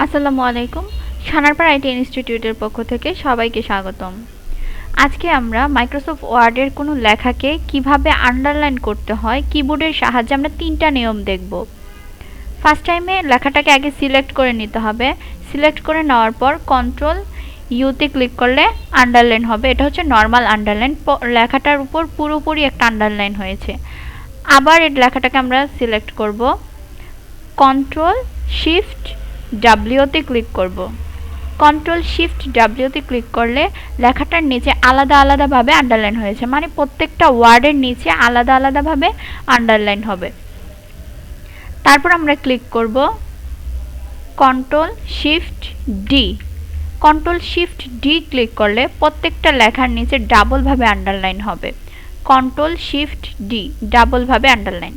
আসসালামু আলাইকুম। সানারপাড়া আইটি ইনস্টিটিউটের পক্ষ থেকে সবাইকে স্বাগতম। আজকে আমরা মাইক্রোসফট ওয়ার্ডের কোনো লেখাকে কিভাবে আন্ডারলাইন করতে হয় কিবোর্ডের সাহায্যে আমরা 3টা নিয়ম দেখব। ফার্স্ট টাইমে লেখাটাকে আগে সিলেক্ট করে নিতে হবে। সিলেক্ট করে নেওয়ার পর কন্ট্রোল ইউতে ক্লিক করলে আন্ডারলাইন হবে। এটা হচ্ছে নর্মাল আন্ডারলাইন, লেখাটার উপর পুরোপুরি একটা আন্ডারলাইন হয়েছে। আবার এই লেখাটাকে আমরা সিলেক্ট করব, কন্ট্রোল শিফট ডাব্লিউতে ক্লিক করব। কন্ট্রোল শিফট ডাব্লিউতে ক্লিক করলে লেখাটার নিচে আলাদা আলাদাভাবে আন্ডারলাইন হয়েছে, মানে প্রত্যেকটা ওয়ার্ডের নিচে আলাদা আলাদাভাবে আন্ডারলাইন হবে। তারপর আমরা ক্লিক করব control shift D. Control shift D click করলে প্রত্যেকটা লেখার নিচে ডাবলভাবে আন্ডারলাইন হবে। কন্ট্রোল শিফট ডি, ডাবলভাবে আন্ডারলাইন।